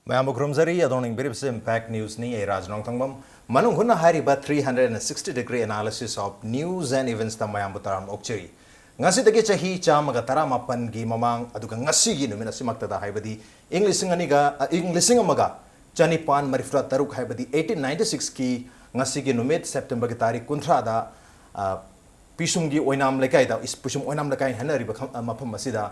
Mayam Grumzari, Adoning Biribs Impact News Ni, Raj Nongthombam, Manung Hutna Hariba 360-degree analysis of news and events the Mayam Butaram Okchiri. Ngasi the Gichahi Chamagataram Mapan Gi Mamang, Aduka Ngasi Numinasimakta Haibadi, English Amaga, Janipan Marifra Taruk Haibadi, 1896 Ki, Ngasi Numit, September Gitari Kuntrada, Pishungi Oinam Lekaida, is Pushum Oinam Lekai Henry Mapam Masida,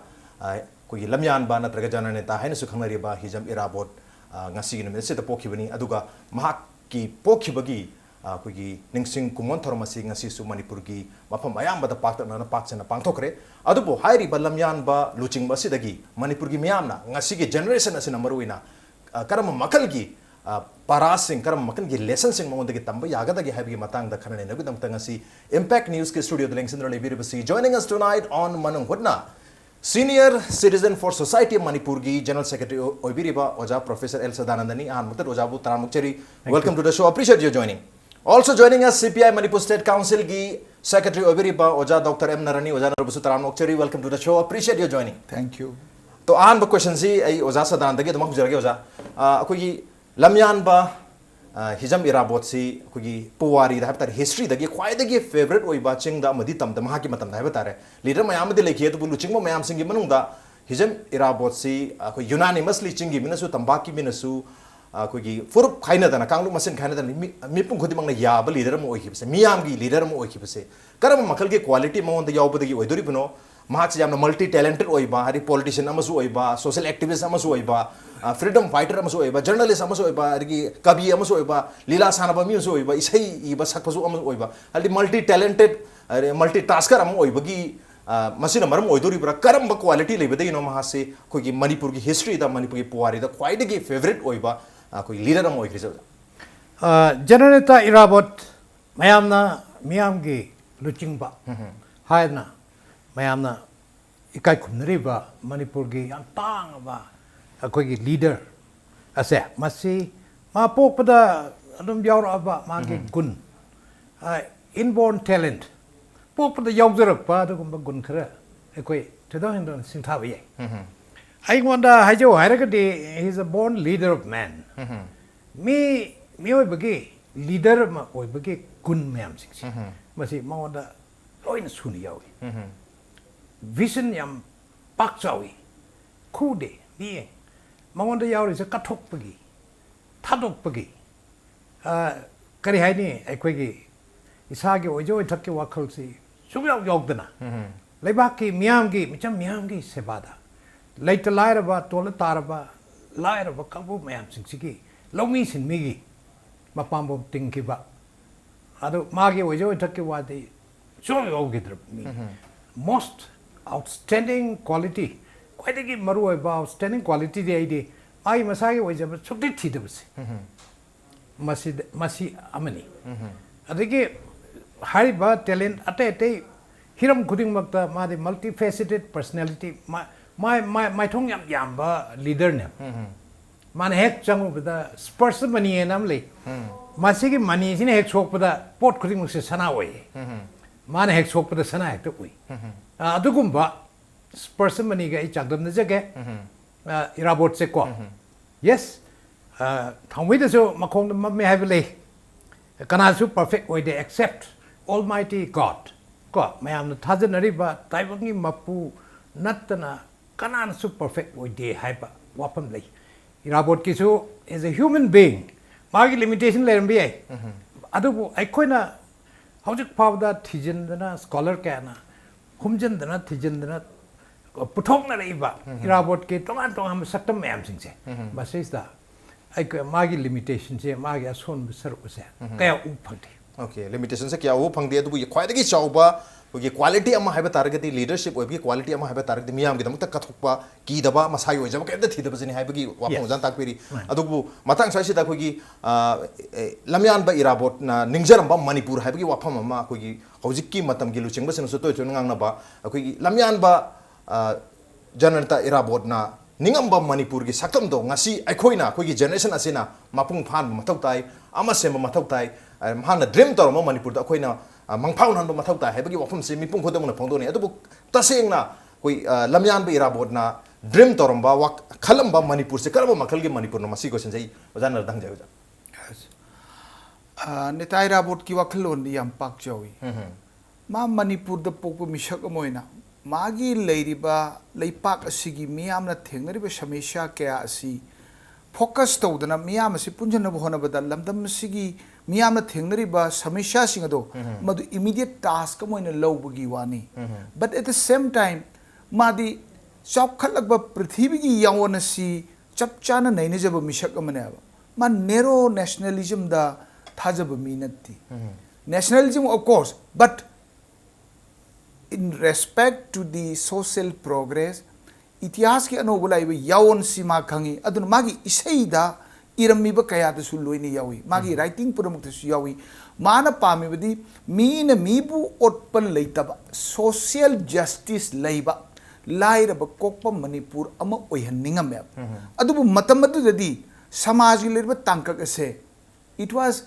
Lamyanba Natragajana Neta, Hensukamariba, Hijam Irawat. Ngasi ni mese poki bani aduga mahak ki poki bagi kugi ningsing kumon thormasi ngasi su Manipur gi mafam mayam bada pakta na pakse na pangthokre adubo hairi Lamyanba luching basi dagi Manipur gi mayam na ngasi gi generation asina maruina karam makal gi parasing karam makal gi lesson sing mongon dagi tamba yaga dagi habi matang da khanane nagu dam ngasi Impact News ke studio the links in the joining us tonight on Manung Hutna, Senior Citizen for Society Manipur gi General Secretary Oibiriba Oja Professor Sadananda ni An Mutar Ojabu Taramukcheri. Welcome to the show. Appreciate you joining. Also joining us CPI Manipur State Council gi Secretary Oibiriba Oja Dr. Narani Oja Narubusu Taramukcheri. Welcome to the show. Appreciate you joining. Thank you. To an ba question si ay Oja Sadananda gi tumak jarage Oja. Akoi Lamyanba Hijam Irawat si kugi puwari da habitar history da gi kwai da gi favorite oi ba ching da madi tam da maha ki matam da habitare leader mayam de lekhi to bulu ching mo mayam sing gi manung da Hijam Irawat si ko unanimously ching gi minasu tambaki minasu kugi furup khaina da na kanglu masin khaina da mi pung khodi mang na ya ba leader mo oi ki se miyam gi leader mo oi ki se karam makal gi quality mo da yaw ba gi oi dori bino maha chi jamna multi talented oi ba hari politician amasu oi ba social activist amasu oi ba freedom fighter amasu oi ba journalist amasu oi ba ari kabi amasu oi ba lila sanaba mi amasu oi ba isai i ba sakpasu amasu oi ba ali multi talented multi tasker am oi ba gi masina maram oi dori bra karam ba quality le bede no maha se ko gi Manipur gi history da Manipur gi puari da quite gi favorite oi ba ko leader am oi kriza General Irawat mayamna miyam gi luching ba haina mayamna ikai khumnari ba Manipur gi yang tang ba akoi leader ase masi ma pok pada adum yaur aba ma ge gun inborn talent pok pada yaur jarak pa da gum gun khara akoi theda hin sing tha ba ye I wonder hajo haira de he is a born leader of man me oi bagi leader ma oi bagi gun mayam sing masi ma wanda loin suni yawi vision yam pak chawi kude ni Mawanda yaw is a katok pagi, tadok pagi. Kari hai ni, ekwegi, isagi ojo itaki wakal si, subyao yogdana. Lebaki miyamgi, micham miyamgi sebada. Later laira ba, tola tara ba, laira ba kabu miyam sing sigi, lomi sin migi, mapambo tingki ba. Ado magi ojo itaki wadi, subyao yogidra. Most outstanding quality. Quite a good maru about standing quality the idea. I masagi was a chocolate tea. Masi Amani. I think Hariba talent at a Hiram Kuding Makta, my multifaceted personality, my tongue yamba leader name. Man heck chung with the spurs of money and amly. Masigi money is in a hex hope with the port cutting Sanaway. Man hex hope with the Sana took we. Adugumba. Person mani ga ichagdam na jage Irawat se ko yes thangwi de so makong me have le kana su perfect way they accept Almighty God ko mayam na thajanari ba taibangi mapu natna kana su perfect way they haiba wapam le Irawat ki su is a human being magi limitation le mbi ai adu ai koina hojik pawda thijendana scholar kana humjendana thijendana Putok na iba Irawat ke tongan ham saktam mayam sing se bas is da ai magi limitation se magi ason besar use kaya u phangti okay limitation se kya u phangdi adu ye khwai da gi chauba ye quality ama haiba targeti leadership oi bi quality ama haiba targeti miyam gi dam ta kathokpa ki daba masai oi jaba ke da thida bajini haiba gi wapang jan tak peri adu matang sai da ko gi Lamyanba Irawat na ningjaram ba Manipur haiba gi wapam ama ko gi hojik ki matam gi luching ba sen so to ngang na ba ko gi Lamyanba Jananta Irawat na ningamba Manipur gi saktam do ngasi aikoina ko gi generation asina mapung phan mathau tai ama sem mathau tai hana dream tor mo Manipur da koina mangphau nan mathau tai hebagi wafum se mipung khodam na phongdo ne adu taseng na koi Lamyanba Irawat na dream तौरम्बा खलम्बा मणिपुर से करब मखल के मणिपुर न मसी question जई ओजा न दंग जाय नेता इराबोट की वखलोन दी याम पाक जावी मा मणिपुर द पोक मिशक अमोइना मागी लेरिबा लेपाक असिगी मियामना थेंगनरिबा समस्या कया असि फोकस तौदना मियाम असि पुंजन होनबदा लमदम सिगी मियामना थेंगनरिबा समस्या सिंगदो मदु इमीडिएट टास्क अमोइना लौबगी वानी but at the same time मादी चौखलगबा पृथ्वी की यावन असि चप चाना नैनजब मिशक अमनेबा मा नेरो नेशनलिज्म दा थाजब मीनती nationalism of course but in respect to the social progress इतिहास के अनोब लाइब यावन सीमा खंगी अदुन मागी इसेदा इरमीब कया दसु लोइनी यावी मागी राइटिंग पुरमुक्तसु यावी माना पामिबदी मीन मीबु ओटपल लेतब सोशल जस्टिस लैबा लाइरब कोकप मणिपुर अम ओयहन्निंगमे अदुबु मतम अदुददी समाज की लेरब तांकक असे it was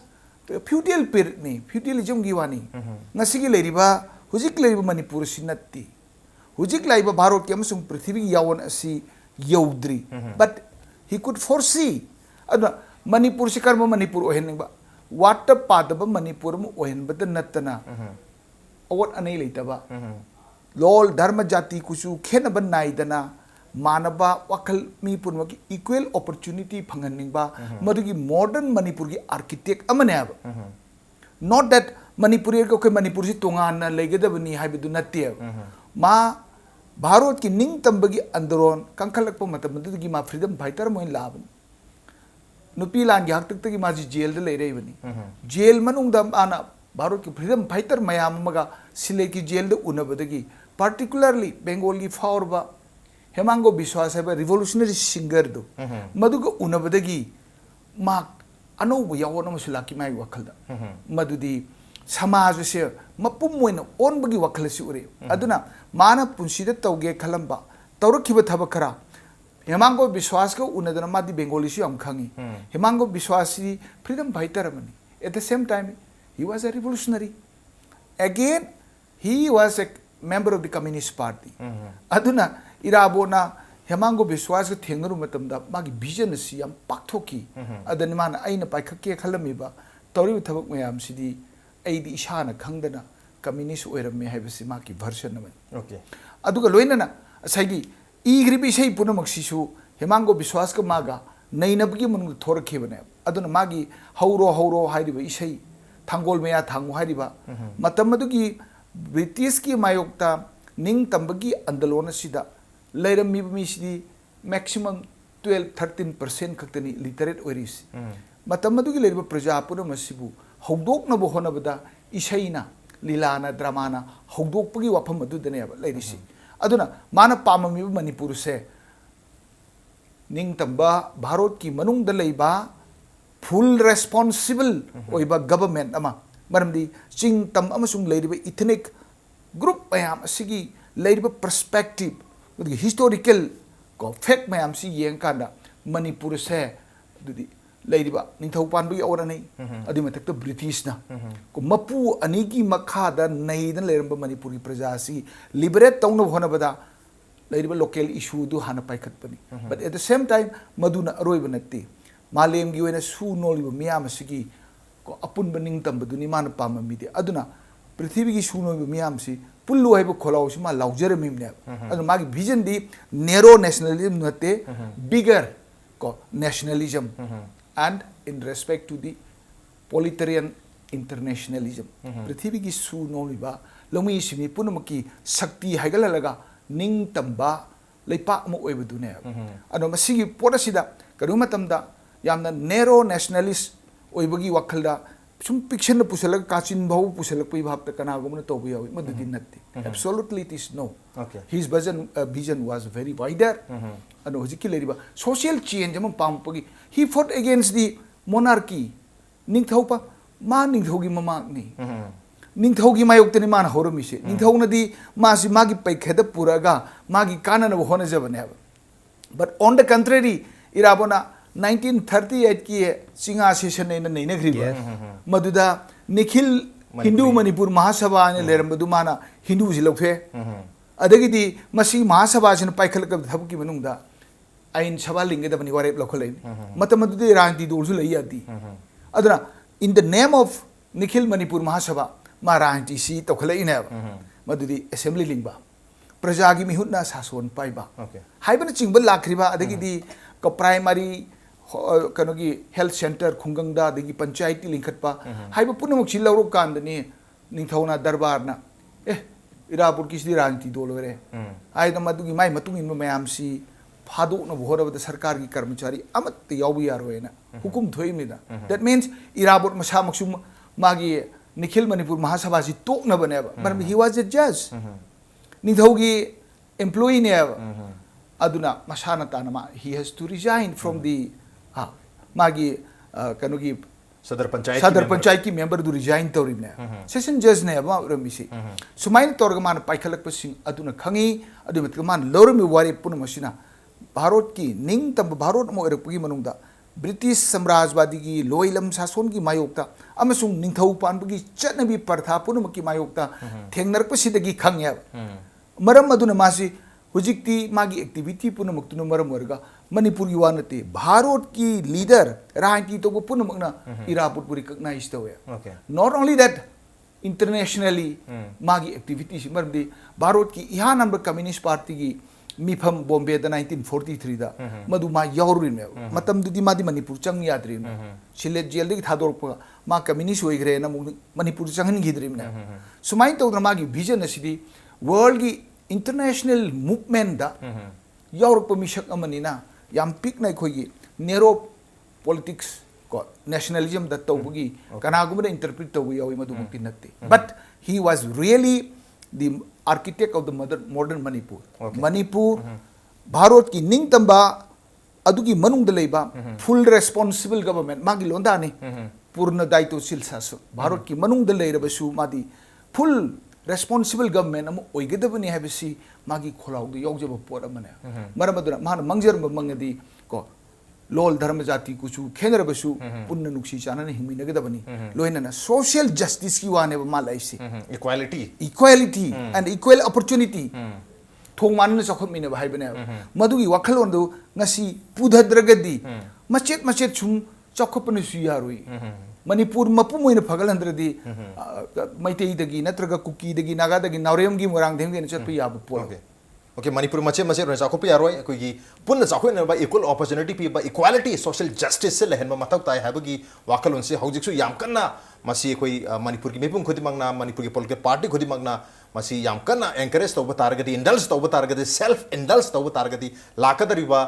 feudal period ni feudalism gi wani ngasi gi leiriba hujik leiriba manipur sinatti hujik laiba bharot ke amasung prithvi yawan asi yaudri but he could foresee adna manipur sikarma manipur ohenba water padaba manipur mu ohenba natana awat anei leitaba lol dharma jati kusu khenaba naidana मानबा वखल मीपुर की equal opportunity फंगनिंगबा मदुगी modern Manipur की architect अमने अब not that Manipuri को मणिपुर से तोंगान लेगदबनी हाइबदु नत्ते मा भारत की निंग तंबगी आंदोलन कंखलक मतमदुगी मा फ्रीडम फाइटर मोइन लाबन नुपी लान की हक तक मा जेल दे लेरेबनी जेल मनुंग द आना भारत की फ्रीडम फाइटर मयाम मगा सिले की जेल दे उनबदगी पार्टिकुलरली बंगाल की फावरबा हेमांगो विश्वास है रिवोल्यूशनरी सिंगर दो मधुग उनबदगी मा अनौब यावन अमसु लाकी माई वखलदा मधुदी समाज से मपुम मोइन ओनबगी वखल से उरे अदुना माना पुंसीद तौगे खलंबा तौरखिब थब खरा हेमांगो विश्वास को उनदना मादी बंगाली से हम खंगी हेमांगो विश्वास freedom fighter money at the same time he was a revolutionary again he was a member of the communist party aduna irabona hemango biswas ke thengru matamda magi vision si yam paktoki adan man aina paikhakke khalamiba tori thabak mayam sidi aidi ishana khangdana communist oiramme haibasi maki version man okay aduga loinana saigi igribi sei punamak sisu hemango biswas ka maga nainabgi mun thorkhibane aduna magi hauro hairiba isei thangol meya thangu hairiba matamadugi British की मायोक्ता निंग तंबगी आंदोलन सिदा Laramie मिसदी maximum 12-13% खक्तनी literate ओरिस मतमदुगी लेरब प्रजा पुनमसिबु हौदोकनबो होनबदा इशैना लीलाना ड्रामाना हौदोकपगी वाफम अदुदने लेरिसि अदुना माना पाममी मणिपुर से निंग तंबा भारत की मनुंग the लेबा full responsible ओइबा government अमा मरमदी चिंग तम अमसुंग लेरिबा इथनिक ग्रुप मयाम असिगी लेरिबा पर्सपेक्टिव हिस्टोरिकल को फैक्ट मयाम सि येंकांदा मणिपुर से दुदी लेरिबा निंथौ पानबगी औरनै अदि मथक ब्रिटिश ना को मपु अनिगी मखादा नैदन लेरंबा मणिपुर की प्रजा सि लिबरेट तौन होनबदा लेरिबा लोकल इशू दु हाना पाइखतपनी but at the same time मदुना अरोइबा नत्ती मालेमगी ओइना सु नोलिबा मियाम असिगी अपुन बनिंग तंबदुनी मान पाममीदे अदुना पृथ्वी की सुनोब मियाम सी पुल्लु हैब खोलाउ सी मा लाउजरमिमने अदु मागी विजन दी नेरो नेशनलिज्म नते बिगर को nationalism and in respect to the proletarian internationalism पृथ्वी की सुनोलिबा लमी सिमी पुनमकी शक्ति हैगललगा निंग तंबा लेपा म ओइबदुने अदु मसिगी पोरसिदा करू मतमदा यामना नेरो नेशनलिस्ट ओइबगी वखलदा सुम पिक्शन पुसलक काचिन भाव पुसलक पई भाव त कनागुमन तोबु यावी मदुदि नत्ति absolutely it is no okay his vision was very wider ano hojiki leriba social change am pampagi he fought against the monarchy ningthaupa ma ningthogi mamak ni ningthogi mayokte ni man horomise ningthogna di masi magi paikheda puraga magi kanana hona jabane but on the contrary irabona 1938 की सिंगा session ने नैनग्रीबा मदुदा निखिल हिंदू मणिपुर महासभा ने लेरमबदु माना हिंदू जि लौफे अदगिदी मसी महासभासिन पाइखलक थबकी मनुंगदा आइन सभा लिंगदबनी वारेप लखलै मतमदुदि राजनीति दोलसु लई यादी अदना in the name of Nikhil Manipur Mahasabha मा राजनीति सी तखलैने मदुदि असेंबली लिंगबा प्रजा की मिहुना सासोन पाइबा हाइबन चिंब लाखरिबा अदगिदी क प्राइमरी कनोगी हेल्थ सेंटर खुंगंगदा अदगी पंचायती लिंखटपा हाइब पुनमुक चिलौरो कांदनी निंथौना दरबारना इरापुर किसी राजनीति दोलोरे आय मदुगी माय मतुंग इन मयामसी फादोकना होरबद सरकार की कर्मचारी अमत यावबु यारोयना हुकुम थोइमिदा दैट मीन्स इरापुर मसा मक्सु मागी निखिल मणिपुर महासभा सी तोकना बनेबा मरम ही वाज अ जज निंथौगी एम्प्लॉई ने अदुना मसाना तानमा he has to resign from the मागी कनोगी सदर पंचायत की मेंबर दु रिजाइन तौरिबने सेशन जज ने अब रमिसी सुमाइन तौरग मान पाइखलक सिंह अदुना खंगी अदु मत मान लौरमी वारे पुनमसिना भारत की निंग तब भारत मो एरपगी मनुंगदा ब्रिटिश साम्राज्यवादी की लोइलम शासन की मायोक्ता अमसुंग निंथौ पानबगी चटनबी प्रथा पुनमकी मायोक्ता थेंगनरपसिदगी खंगे मरम अदुना मासी हुजिक्ति मागी एक्टिविटी पुनमक्तुन मरम वर्गा मणिपुर की वानते भारत की लीडर राजनीति तो पुनमकना इरापुर रिकॉग्नाइज तवे नॉट ओनली दैट इंटरनेशनली मागी एक्टिविटी मरमदी भारत की इहा नंबर कम्युनिस्ट पार्टी की मिफम बॉम्बे 1943 दा मधु मा यावरुने मतम दुदी मादी मणिपुर चंग याद्रिन सिलेट जेल दि थादोरप मा कम्युनिस्ट होइग्रे न मणिपुर चंगन गिद्रिमने सुमाइन तौद्र मागी विजन असिदी वर्ल्ड की इंटरनेशनल मूवमेंट दा यावरप मिशक अमनिना याम पिक नाइ खोगी नेरो पॉलिटिक्स को नेशनलिज्म दा तौबगी कनागुम इंटरप्रेट तौबु यावि मधु मुक्ति नत्ते but he was really the architect of the modern Manipur Manipur Bharat की निंग तंबा अदुगी मनुंग लेबा फुल रेस्पॉन्सिबल गवर्नमेंट मागी लोंदानी पूर्ण दायित्वशील शासन भारत की मनुंग लेरबसु मादी फुल रेस्पॉन्सिबल गवर्नमेंट अम ओइगदबनी हैबसी मागी खोलाउद यौजब पोर अमने मरमदुना मान मंगजरम मंगदी को लोल धर्म जाति कुछु खेनरबसु पुन्न नुक्सी चानने हिमिनगदबनी लोइनना सोशल जस्टिस की वाने मालाइसी इक्वालिटी एंड इक्वल अपॉर्चुनिटी थोंग मानने चखमिने हाइबने मदुगी वखलोंदु ngasi पुधद्रगदी मचेत मचेत छुम चखपने सुयारोई मणिपुर मपुम ओइन फगलंद्रदी मैतेईदगी नत्रगा कुकीदगी नागादगी नावरेमगी मोरांगदेमगी चतप याब पोल ओके मणिपुर मचे मचे रोय चाखोप यारोय अखोगी पुन्न चाखोइनबा इक्वल अपॉर्चुनिटी पीबा इक्वालिटी सोशल जस्टिस से लहन मथौ ताय हाबगी वाखलोन से हौजिकसु याम कन्ना मसी कोई मणिपुर की मेपुम खुदिमंगना मणिपुर की पॉलिटिकल पार्टी खुदिमंगना मसी याम कन्ना एंकरेज तौब तारगदी इंडल्ज तौब तारगदी सेल्फ इंडल्ज तौब तारगदी लाकदरिबा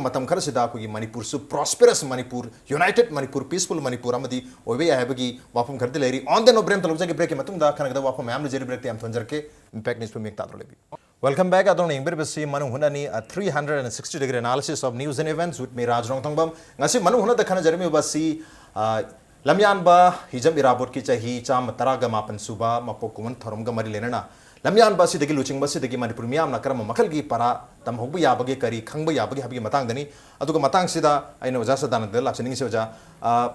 मतम खरसिदा कोई मणिपुर सु prosperous Manipur united Manipur peaceful Manipur अमदी ओबे हाबगी वाफम खरदे लेरी ऑन द नो ब्रेम तलुजगे ब्रेक मतुंदा खनगदा वाफम मैम जेरी ब्रेक ते हम थंजरके इंपैक्ट न्यूज़ पे मेक तादरोलेबी Welcome back. Adon Ingber besi Manung Hunani a 360-degree analysis of news and events with me Raj Nongthombam. Ngasi Manung Huna dakhan jarmi basi Lamyanba Hijam Irawat ki chahi cham taraga mapan suba mapokuman tharumga mari lenana. Lamyanba si degi luching basi degi Manipur miyam na karama makal gi para tam hogbu yabage kari khangbu yabage habigi matang dani. Aduga matang sida aina waja Sadananda laksaning se waja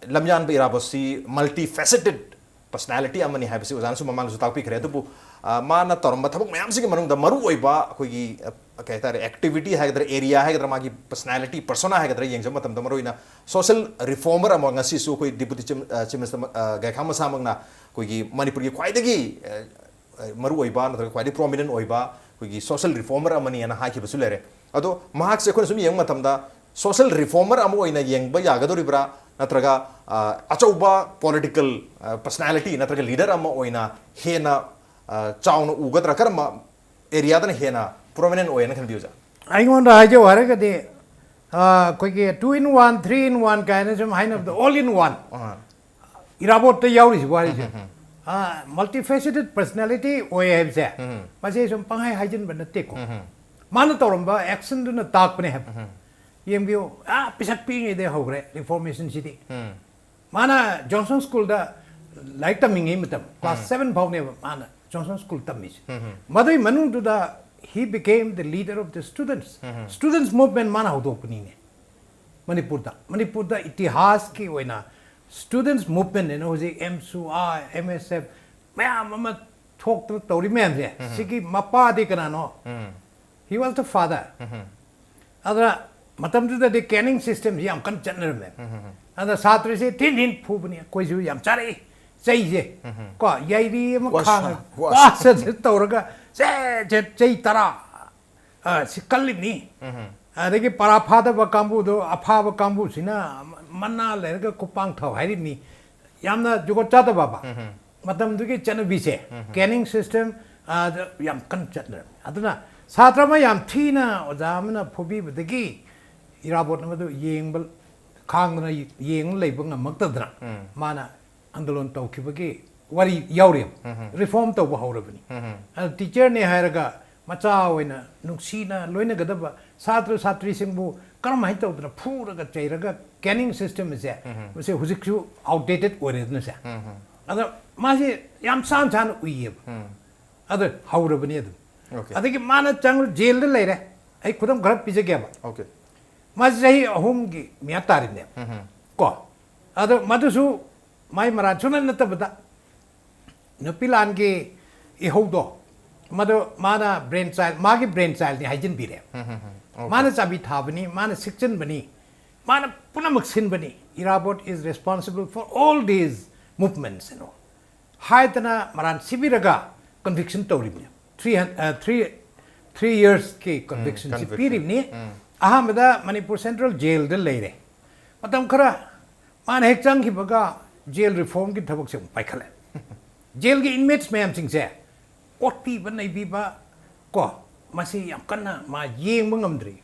Lamyanba Irawat si multifaceted personality amani habisi wazan su mamang zutak pi khre dubu माना तौरम थबक ma'am से मनुंग the मरु ओइबा कोई कहता है activity है गदर area है गदर मागी personality persona है गदर यंग मतम द मरुइना सोशल रिफॉर्मर अमंग ngasi सु कोई डिप्टी चीफ मिनिस्टर गायखा मसामंगना कोई मणिपुर की ख्वाइदगी मरु ओइबा नतर ख्वाइदगी प्रोमिनेंट ओइबा कोई सोशल रिफॉर्मर अमनी ना हाकि बसु लेरे अदो महाक से कोन सुम यंग मतम दा सोशल रिफॉर्मर अमो ओइना यंग ब यागदोरिब्रा नत्रगा अचौबा पॉलिटिकल पर्सनालिटी नत्रगा लीडर अमो ओइना हेना चाउन उगद्रा करम एरिया दन हेना प्रोमिनेंट ओयन खन बिउजा आइगोन हाइजो हरगदे कोइगे 2 in 1 3 in 1 काइने सम हाइन of the all in 1 Irabot त याउरिस वारिस मल्टीफेसेटेड पर्सनालिटी ओय हेबसे मासे सम पंगाय हाइजन बनते को मान तौरंबा एक्शन दुन ताकपने हेब येमगियो पिसक पिंगे दे होग्रे रिफॉर्मेशन सिटी माना जॉनसन स्कूल दा लाइक तमिंगे मतम क्लास 7 भावने माना Johnson School Tamis. Madai Manung to the he became the leader of the students. Students movement mana hodopni ne. Manipur da itihas ki wena students movement ne no je MSU MSF maya mama talk to Tori Man there. Siki Mapa de Kanano. He was the father. Other Matam to the canning system, Yam can general man. And the Satri say, Tin in Pubania, Quazu Yam Chari, say ye. Qua Yadi Makana, was Toraga, say Tara, Sikalini. They get Parapada Bakambu, Apava Kambu, Sina, Mana, Lega Kupang Tau, I didn't. Yamna Jugotata Baba. Matam to get Chanabise. Canning system, Yam can general. Adana. Satrama Yam Tina or Zamana Pobi with the key. Irabot number Ying Kangana Ying Labung and Magdadra. Mana Andalon Tokibagi. What Yaurim? Reform to Wahoravani. And teacher ne Haraga, Machawina, Nuxina, Loina Gadaba, Satri Simbu, Karamaito, the poor Gateraga, canning system is there. We say, who's outdated or isn't there? Other Masi Yam Santan Uyib. Other Hauravani. Okay. I think Mana Jungle jail the later. I couldn't grab Pizagaba. Okay. Mazay home Miatar in them. Go. Other Matusu, my Marachuna Natabata. Nupilange, a hodo. Mother, Mana brain child, Magi brain child, the hygiene be there. Mana Sabit Habani, Mana Siction Bani, Mana Punamaksin Bani. Irabot is responsible for all these movements, you know. Haitana Maran Sibiraga conviction told him. 3 years ke conviction si pirib ni ahamada Manipur Central Jail de leire matam khara man hek chang ki baga jail reform ki thabak se pai khale jail ki inmates mayam sing se kot pi ban nei bi ba ko masi yam kanna ma yeng bangamdri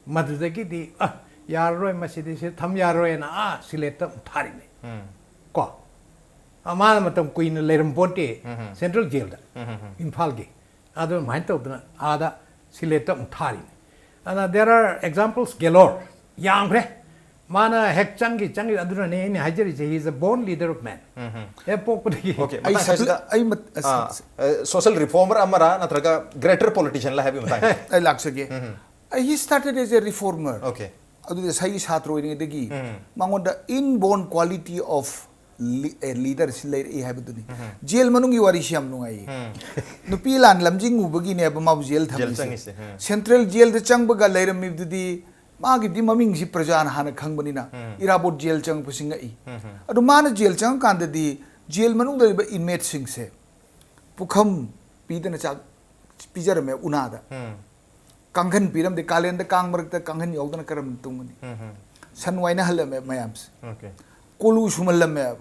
madu de ki di yar roi masi de se tham yar roi na sileta thari ne ko amana matam queen leram bote Central Jail da Imphal ge other mind of the other siletum tari. And there are examples galore. Young Mana Hek Changi Changi Aduna in Hajar, he is a born leader of man. Okay, social reformer Amara, Natraga, greater politician, la have him. I like again. He started as a reformer. Okay. Adu the Sai Satro in the Gi. Mangon the inborn quality of a leader is later a habit. Jail Manungi Warisham Nungai. Nupilan Lamjing Ubagin Abama jail Thamis. Central jail the Changbaga later moved to the Magi di Maming Ziprajan Hana Kangbanina. Irabot jail Chang Pusingai. Adumana jail Chang Kanda di jail Manung the inmate sing se. Pukam Peter Pijarame Unada. Kangan Piram the Kalen the Kangmark the Kangan Yogan Karam Tumani. Sanwaina Halame Mayams. Okay. Kolu Shumalam,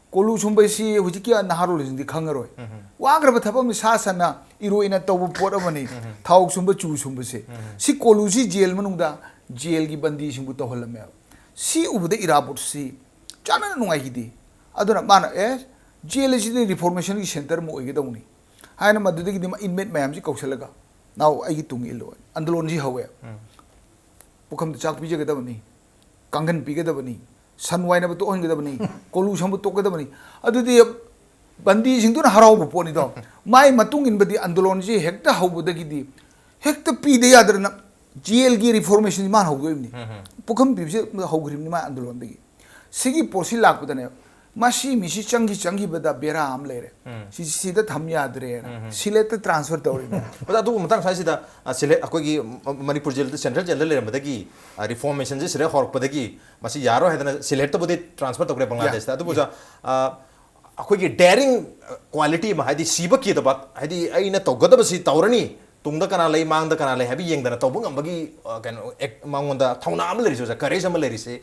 Kolu Shumbasi, which Kia Naharu is in the Kangaroi. Wagra Batapam Sasana, Iro in a Tobu Port of Money, Tau Sumba Chu Sumbase. Si Kolusi jail Manunda, jail Gibandi Shimbuto Holamel. Si Ubu the Irabut si, Chana Nuahidi. Adona Mana, eh? Jail is the Reformation Center Moigedoni. I am a dedicated inmate Mamsi Koksalaga. Now I get to Milo, and the Lonji Hawe. Pukam the Chak Pijagadavani, Kangan Pigadavani. Sunwine of Tongadabani, Kolusam Tokadabani. Adu the Bandi Sinduna Harau Ponido. My Matung in Badi Andolonji, Hector Hobudagidi. Hector P. the other GLG reformation man of Grimni. Pukam Pibs Hogrimma Andolondi. Sigi Porsilak with an Mashi, Mishi Changi, but the Bera Amlere. She see the Tamya Dre. She let the transfer to him. But I do Matan a select Akogi Manipur Jail, the Central Jail, Madagi, reformation is Rehor Padagi, Masi Yaro had a select about the transfer to Bangladesh. That was a Akogi daring quality, Mahadi Sibaki, the but Hadi Aina Togodabasi Taurani, Tunda Kanale, Mang the Kanale, heavy young than a Tobung Bagi can among the Taunamalaris, a Karesha Malaris,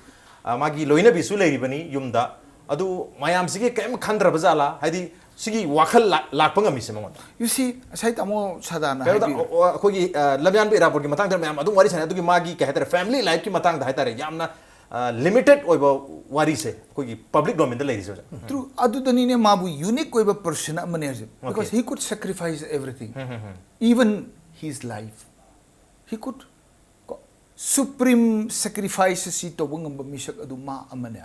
Magi Loina Bisule, Yumda. Adu mayam sige kem khandra bazala hadi sigi wakhal lakpanga misemon you see sai tamo sadana kogi Lamyanba Irawat ki matang da mayam adu wari sane adu ki magi ka hetere family life ki matang da hetare yamna limited oiba wari se kogi public domain da ladies true adu dani ne mabu unique oiba person amane because he could sacrifice everything even his life he could supreme sacrifices si to bungamba misak adu ma amane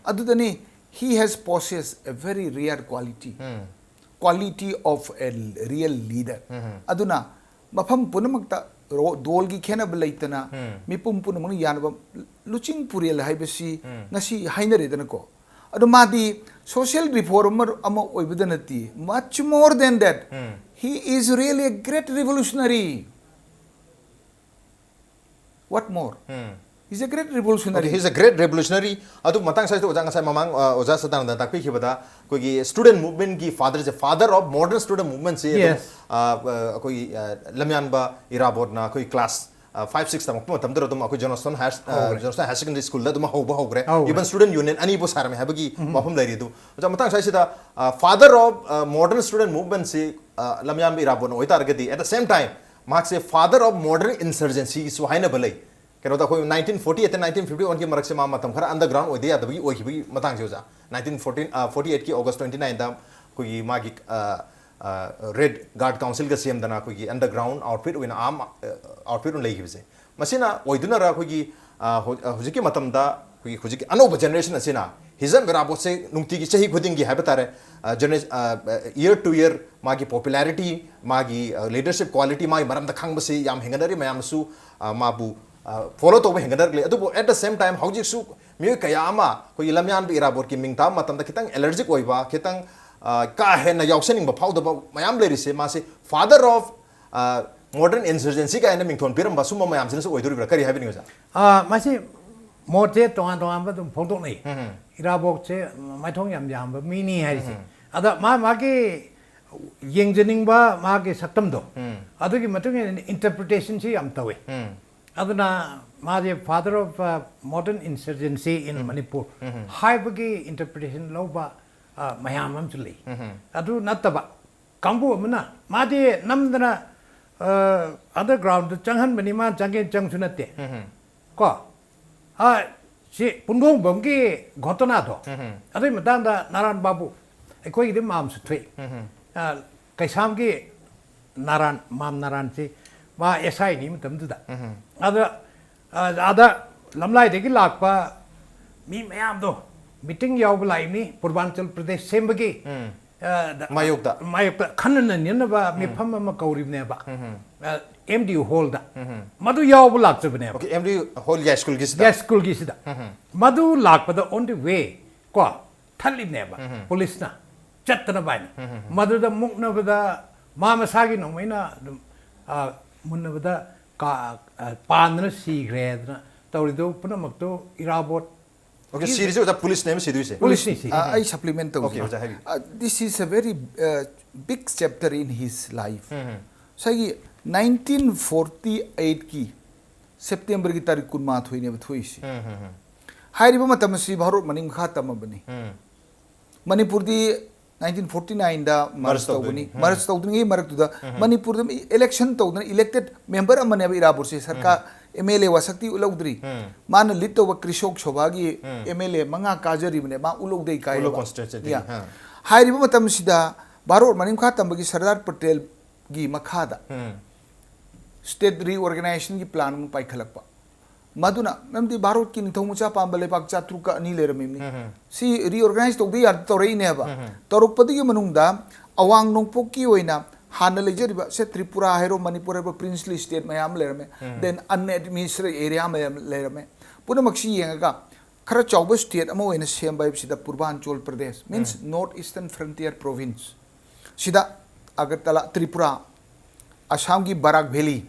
adu dani he has possessed a very rare quality. Quality of a real leader. Aduna, mapam punamakta dolgi kena belaitana, mipum punamang yanabam, luching puriel haibasi, nasi hainere danako. adu madi social reformer ama oibadanati. Much more than that, he is really a great revolutionary. What more? He's a great revolutionary. Okay, he's a great revolutionary. Adu matang sa ito ujang sa mamang Oja Sadananda takpi kibada kogi student movement ki father is a father of modern student movement se Yes. koi Lamyanba Irawat na koi class 5-6 tam ko tam daro tum ako Johnston High Secondary School da dum hogre even student union ani bo sarme habagi mafam lai ridu ujang matang sa sida father of modern student movement se Lamyanba Irawat no oitar gadi at the same time marks a father of modern insurgency so haina balai kano da koi 1948 and 1951 ki marak se ma matam khara underground oi de adagi oi ki matang se uja 1948 ki August 29 da koi magi red guard council ka cm dana koi underground outfit win arm outfit un lei ki se masina oiduna ra koi hujiki matam da koi hujiki anoba generation asina hizam Irawat se nungti ki chahi khuding gi habatare year to year magi popularity magi leadership quality magi maram da khang basi yam henganari mayam su mabu follow to hengadarle adu at the same time hauji su mi kayama ko Lamyanba Irawat ki mingta matam da kitang allergic oiba kitang ka hena yausening ba phau da mayam leri se ma se father of modern insurgency ka ena mingthon piram ba suma mayam sin su oiduri bra kari habini oja masi mote tongan ba dum phongtok nei Irawat se mai thong yam ba mini hai se ada magi yengjening ba magi saktam do adugi matung interpretation si yam tawe aduna maje father of modern insurgency in Manipur high bagi interpretation loba mayam am chuli adu nataba kambu amna maje namdana underground changhan bani ma changge changsunate ko si pundong bamgi ghotona do adu matanda naran babu ekoi de mam su thwe kaisam gi naran mam naran si ma SI ni matam du da ada lamlai de gi lakpa mi mayam do meeting yaw blai ni Purvanchal Pradesh sembagi mayok khanna ni ba mi pham ma kauri ne ba MDU hall da madu yaw bulak chubne ba okay MDU hall ya school gi sida madu lakpa da on the way ko thali ne ba police na chatna ba ni madu da mukna ba da ma masagi no maina munna ba da ka pandna sigre na tawrido punamak to Irawat okay series is police name series police ni I supplement to okay this is a very big chapter in his life so 1948 ki September ki tarik kun ma thoi ne thoi si hai riba matam si Bharat maning kha tam bani Manipur di 1949 da march tawni march tawni marak tu da Manipur da election tawna elected member amane Irawat se sarkar MLA wasakti ulaudri man lit to krishok shobagi MLA manga kajari bane ma ulogdei kai constituency hai riba matam sida Bharat maning kha tam gi Sardar Patel gi makhada state reorganization ki plan mu pai khalakpa maduna memdi Bharat ki nithongmucha pambale pak chatruka ani leramimni si reorganize to di yar torei ne ba torukpadi gi manungda awang nongpok ki oina hana lejeriba se Tripura hero Manipur hero princely state mayam lerame then unadministered area mayam lerame punamakshi yenga khara chawba state amo oina sembai sida Purvanchal Pradesh means north eastern frontier province sida Agartala Tripura Assam ki Barak Valley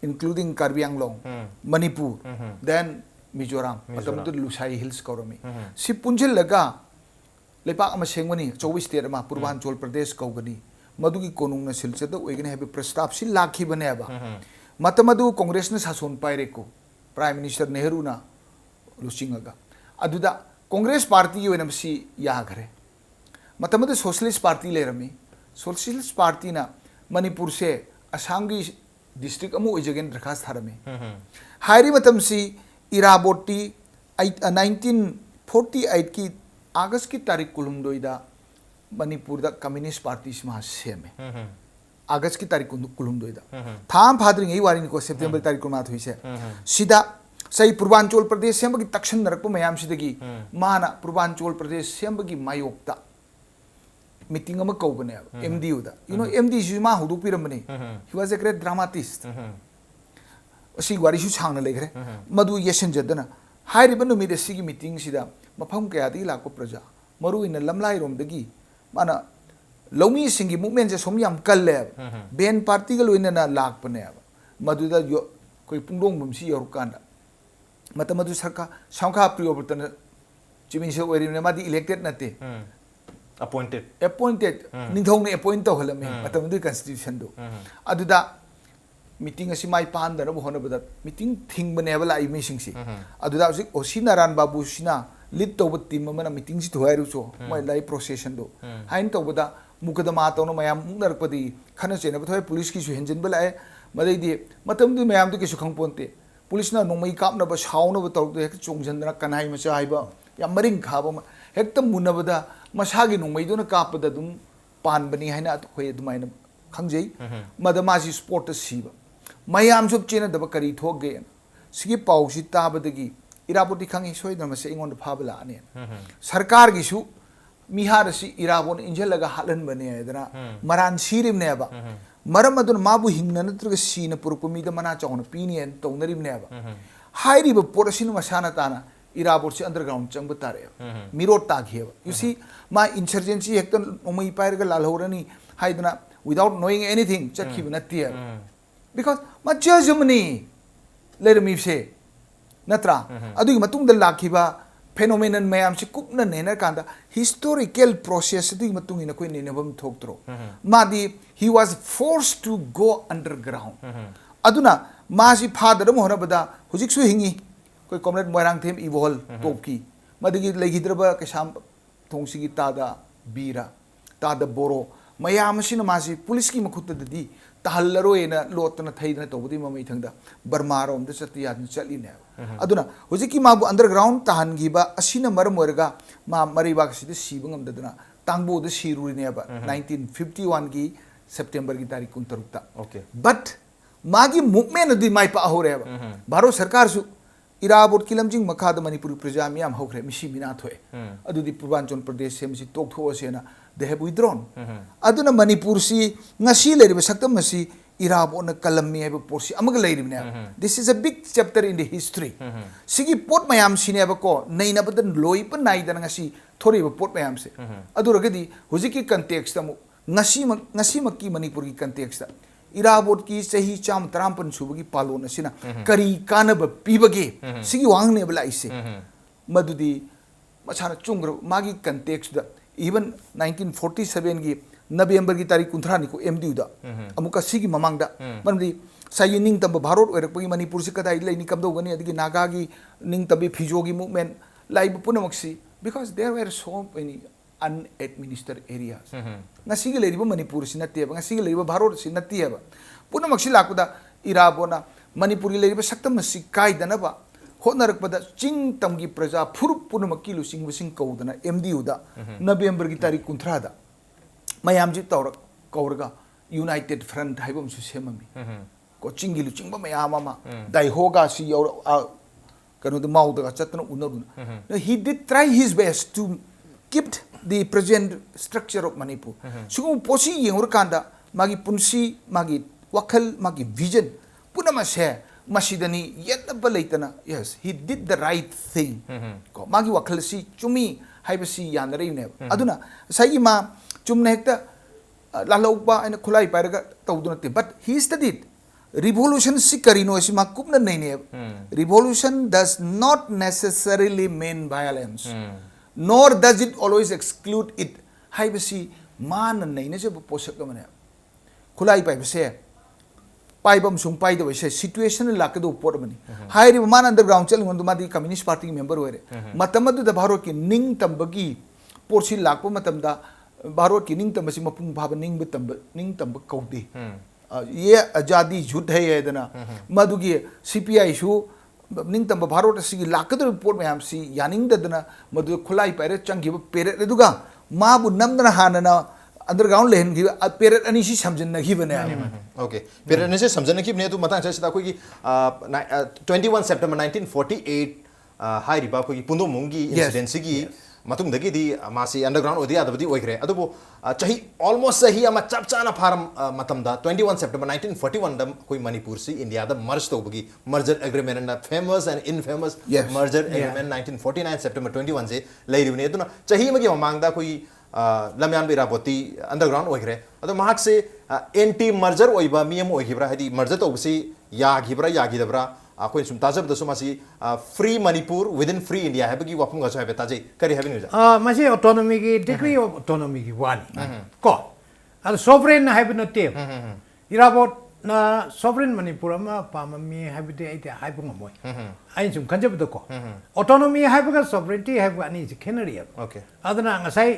including Karbi Anglong Manipur then Mizoram matamdu Lusai Hills korami si punjil laga lepak ama sengwani chawba state ama Purvanchal Pradesh kaugani मधुगी कोनुंग न सिलचद ओइगने हेबे प्रस्ताव सि लाखि बने बा मतमदु कांग्रेस न शासन पाइरे को प्राइम मिनिस्टर नेहरू ना लुसिंगगा अदुदा कांग्रेस पार्टी की ओइनम सि या घरे मतमदु सोशलिस्ट पार्टी लेरमी सोशलिस्ट पार्टी ना मणिपुर से असम की डिस्ट्रिक्ट अमु ओइजगेन दरखास्त थारमे हाइरी मतम सि इराबोटी 1948 की अगस्त की तारीख कुलुमदोइदा Manipur da Communist Party sma seme August ki tarik kulum doida tham phadring ei warin ko September tarik ko mat huise sida sai Purvanchal Pradesh sem gi takshan narak mayam sidagi mana Purvanchal Pradesh sem gi mayokta meeting ama ko bane MDU da you know MD Juma hudu piramani he was a great dramatist asi wari shu changna legre madu yeshen jadana hai riban no mi de sigi meeting sida mafam kaya di lakpa praja maru ina lamlai rom dagi mana lomi singi movement je som yam kalle ben party gal ina na lakpa ne maduda yo koi pungdong bum si yor kanda mata madu sarka sangkha priyo butana chimin se weri ne madi elected nate appointed ningthong ne appoint to halame mata madu constitution do aduda meeting asi mai pan da no hona bada meeting thing bane bala I missing si aduda si osinaran babu sina lead to team mana meeting si thoai ru so mai lai procession do hain to bada mukadama to no mayam muknar padi khana chena ba thoi police ki su henjin bala ai madai di matam du mayam du ki su khang ponte police na no mai kap na ba shaw na ba to hek chongjan na kanai ma cha ba yam maring kha ba hekta munna bada masagi no mai do na kap da dum pan bani haina to khoi du mai na khangjei madama si sport si ba mayam sub chena da ba kari thok ge sigi pau si ta ba dagi irapoti khangi soi da ma se ingon da phabla ane sarkar gi su mihar si irabon injel laga halan bane dana maran sirim ne ba maram adun mabu hingna natruga sina purpumi da mana chawna pini en tongnarim ne ba hairi ba porasinu masana tana irabot si underground chang batare miro ta gheba you see my insurgency hekton omai pair ga lalhorani haidna without knowing anything chakhi na tier because ma judgmani let me say natra adu matung da lakhiba phenomenon mayam si kupna nena kanda historical process du matung ina koi nena bam thoktro madi he was forced to go underground aduna ma si father mo hona bada hujik su hingi koi comrade moirang them evol topki madigi legidrba kesam thongsi gi tada bira tada boro mayam sina ma si police ki makhutta di tahallaro ena lotna thaidna tobudi mamai thangda burma rom da chati yad chali ne aduna hojiki mabu underground tahan gi ba asina maram orga ma mari ba si de sibangam daduna tangbo de siruri ne ba 1951 gi september gi tarik 13 ta okay but magi movement di mai pa hore ba baro sarkar su irabot kilamjing makha da manipur praja miyam hokre misi mina thoe adudi purbanchal pradesh sem si tok tho asena they have withdrawn aduna manipur si ngasi leriba saktam masi irabot na kalammi eba porsi amaga leribne this is a big chapter in the history sigi pot mayam sine ba ko naina badan loi pa nai dan ngasi thori ba pot mayam se aduragadi hujiki context amu ngasi makki manipur ki context irabot ki sahi cham trampan subagi palon asina kari kana ba pibage sigi wangne bala ise madudi machana chungro magi context da even 1947 gi November gi tarik 13 ni ko MDU da amuka sigi mamang da mandi sayi ning tamba bharot oirak pagi manipur si kadai lai ni kamdo gani adigi naga gi ning tabi fijogi movement lai punamoksi because there were so many unadministered areas ngasi gi leriba manipur si natte ba ngasi gi leriba bharot si natte ba punamoksi lakuda irabona manipur gi leriba saktam si kai dana ba honarakpada ching tamgi praja phurup punamakki lusing wasing kaudana MDU da November gi tarik 13 da mayam ji tawrak kaurga united front haibam su semami ko chingi lu chingba mayam ama dai hoga si yaur kanu de mau da chatna unaruna he did try his best to keep the present structure of Manipur sugu posi yengur kanda magi punsi magi wakal magi vision punama se masidani yetaba leitana yes he did the right thing ko magi wakal si chumi haibasi yanare ne aduna sai ma chumna hekta lalauba and khulai paraga tawdunate but he studied revolution si karino si makupna nei ne revolution does not necessarily mean violence nor does it always exclude it haibasi man nei ne je posak mane khulai pai base paibam sung pai da se situation lakado pot mani hairi man underground chel ngondu madi communist party member were matamadu da bharo ki ning tambagi porsi lakpo matamda bharo ki ning tambasi mapung bhaba ning tamba kaudi ye ajadi jhut hai edana madugi CPI su ning tamba bharo sigi lakado report mayam si yaning dadana madu khulai pare changi pere reduga mabu namdana hanana underground lehen gi pere ani si samjana gi bane okay pere ani si samjana gi bane tu matang chasida ko gi 21 September 1948 hai riba ko gi pundo mungi incident sigi ꯃꯇꯨꯡꯗꯒꯤꯗꯤ ꯃꯥꯁꯤ underground ꯑꯣꯏꯗ ꯌꯥꯗꯕꯗꯤ ꯑꯣꯏꯈ꯭ꯔꯦ ꯑꯗꯨꯕꯨ ꯆꯍꯤ almost ꯆꯍꯤ ꯑꯃ ꯆꯞ ꯆꯥꯅ farm ꯃꯇꯝꯗ 21 ꯁꯦꯞꯇꯦꯝꯕꯔ 1941ꯗ ꯑꯩꯈꯣꯏ ꯃꯅꯤꯄꯨꯔꯁꯤ ꯏꯟꯗꯤꯌꯥꯗ ꯃꯔꯖ ꯇꯧꯕꯒꯤ merger agreement an famous and infamous Yes. Merger agreement 1949 September 21 ꯁꯦ ꯂꯩꯔꯤꯕꯅꯤ ꯑꯗꯨꯅ ꯆꯍꯤ ꯑꯃꯒꯤ ꯃꯃꯥꯡꯗ ꯑꯩꯈꯣꯏ ꯂꯝꯌꯥꯟꯕ ꯏꯔꯥꯕꯣꯠꯇꯤ ꯑꯟꯗꯔꯒ꯭ꯔꯥꯎꯟ ꯑꯣꯏꯈ꯭ꯔꯦ ꯑꯗꯣ ꯃꯍꯥꯛꯁꯦ ꯑꯦꯟꯇꯤ ꯃꯔꯖꯔ ꯑꯣꯏꯕ ꯃꯤ ꯑꯃ ꯑꯣꯏꯈꯤꯕ꯭ꯔꯥ ꯍꯥꯏꯗꯤ ꯃꯔꯖꯔ ꯇꯧꯕꯁꯤ ꯌꯥꯈꯤꯕ꯭ꯔꯥ ꯌꯥꯈꯤꯗꯕ꯭ꯔꯥ ꯑꯩꯈꯣꯏꯅ ꯁꯨꯝ ꯇꯥꯖꯕꯗꯁꯨ ꯃꯁꯤ ꯐ꯭ꯔꯤ ꯃꯅꯤꯄꯨꯔ ꯋꯤꯗꯤꯟ ꯐ꯭री इंडिया ꯍꯥꯏꯕꯒꯤ ꯋꯥꯐꯝꯒꯁꯨ ꯍꯥꯏꯐꯦꯠ ꯇꯥꯖꯩ ꯀꯔꯤ ꯍꯥꯏꯕꯤꯅꯣ ꯃꯁꯤ ꯑꯣꯇꯣꯅꯣꯃꯤꯒꯤ ꯗꯤꯒ꯭ꯔꯤ ꯑꯣꯐ ꯑꯣꯇꯣꯅꯣꯃꯤꯒꯤ ꯋꯥꯅꯤ ꯀꯣ ꯑꯗꯣ ꯁꯣꯚꯔꯦꯟ ꯍꯥꯏꯕ ꯅꯠꯇꯦ ꯏꯔꯥꯕꯣꯠꯅ ꯁꯣꯚꯔꯦꯟ ꯃꯅꯤꯄꯨꯔ ꯑꯃ ꯄꯥꯝꯃꯝꯃꯤ ꯍꯥꯏꯕꯗꯤ ꯑꯩꯗꯤ ꯍꯥꯏꯕ ꯉꯝꯃꯣꯏ ꯑꯩꯅ ꯁꯨꯝ ꯈꯟꯖꯕꯗꯀꯣ ꯑꯣꯇꯣꯅꯣꯃꯤ ꯍꯥꯏꯕꯒ ꯁꯣꯚꯔꯦꯟꯇꯤ ꯍꯥꯏꯕꯒ ꯑꯅꯤꯁꯤ ꯈꯦꯠꯅꯔꯤꯑꯕ Okay. ꯑꯗꯨꯅ ꯉꯁꯥꯏ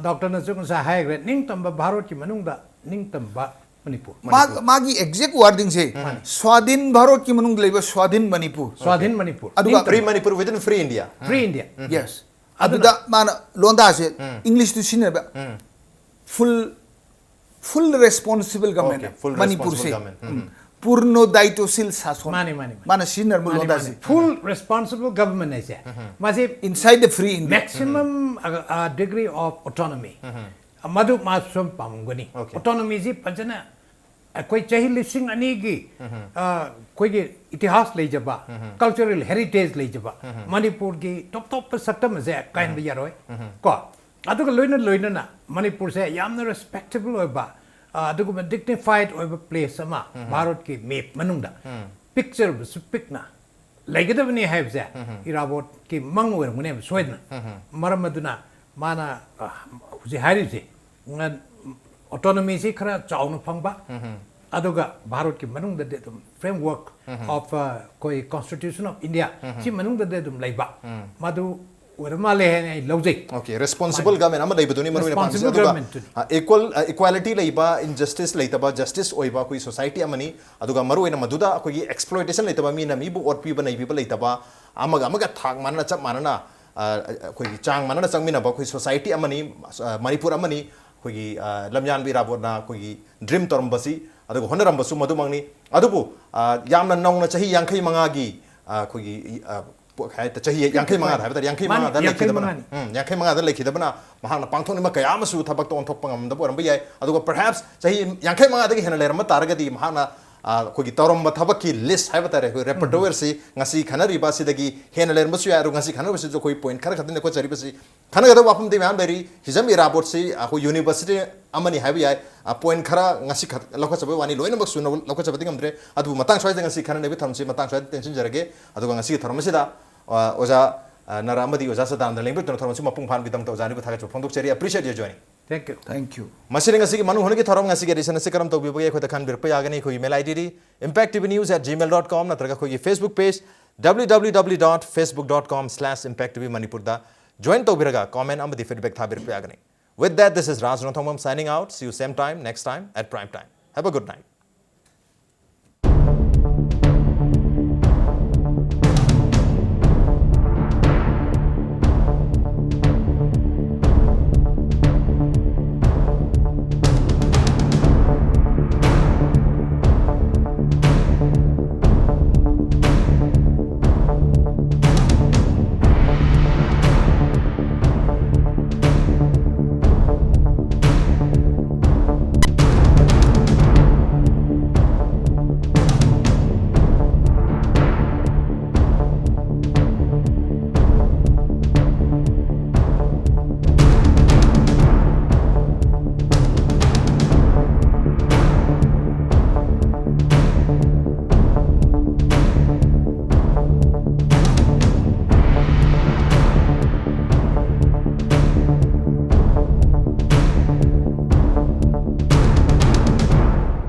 ꯗꯣꯛꯇꯔꯅꯁꯨ ꯉꯁꯥꯏ ꯍꯥꯏꯈ꯭ರೆ ꯅꯤꯡꯇꯝꯕ ꯚꯥꯔꯠꯀꯤ ꯃꯅꯨꯡꯗ ꯅꯤꯡꯇꯝꯕ ꯃꯅꯤꯄꯨꯔ मागी एग्जैक्ट वर्डिंग से स्वाधीन भारत की मनुंग लेबा स्वाधीन मणिपुर स्वाधीन मणिपुर अदुगा free Manipur within free India free India yes aduda mana londa se english to sinaba full responsible government Okay, full manipur responsible se government. purno daitoshil sason Mani, mani, mani. mana sinar mo londa se full responsible government is masi inside the free india maximum degree of autonomy madu masum pamgani Okay. autonomy ji pajana koi chahi lising ani gi koi gi itihas leijaba cultural heritage leijaba manipur gi top saktam je kain bi yaroi ko aduga loina na manipur se yamna respectable oiba aduga dignified oiba place ama bharat ki map manungda picture su pikna laigedabni haibse irabot ki mang oirmune soidna maram aduna mana huji harise autonomy si khara chauna phangba aduga bharat ki manungda de framework of koi constitution of india si manungda de dum laiba madu oirmale hai lojai Okay, responsible government ama leibaduni maru ina pamsi Responsible government aduga equality leiba injustice leitaba justice oiba koi society amani aduga maru ina maduda koi exploitation leitaba mi na mi bu or pi ba nei pi ba leitaba amaga thak manana chap manana koi chang manana changmina ba koi society amani manipur amani koi lamyanba irabotna koi dream torbasi aduga honarambasu madu mangni adubu yamna nongna chahi 65 gi koi chahi 65 haibata 65 da lekhidabana 65 da lekhidabana mahana pangthoni ma kaya amasu thabak to onthok pangam da boram bai aduga perhaps chahi 65 da hena lerama taragadi mahana kogi tawramba thabaki list haibata re repertoire si ngasi khanari ba sidagi hena lerma su yaru ngasi khanari ba si koi point khara khatin ko chari ba si khana ga wapum de man beri hijam irabot si ko university amani haibi ai point khara ngasi lokha chabe wani loina bak suna lokha chabe ngamdre adu matang choi ngasi khana nebi thamsi matang choi tension jarage adu ngasi tharmasida oja Nara amadi oja Sadananda lengbe tno tharmasi mapung phan bidam to jani bu thaga chupong dok cheri appreciate your joining thank you masiri ngasi ki manu hongi thoram ngasi ge reason se karam to bi bage khota khan bir pa yagani khoi email id impacttvnews@gmail.com natraga khoi Facebook page www.facebook.com/impacttvmanipur da join to biraga comment amadi feedback tha bir pa yagani with that this is Nongthombam signing out see you same time next time at prime time have a good night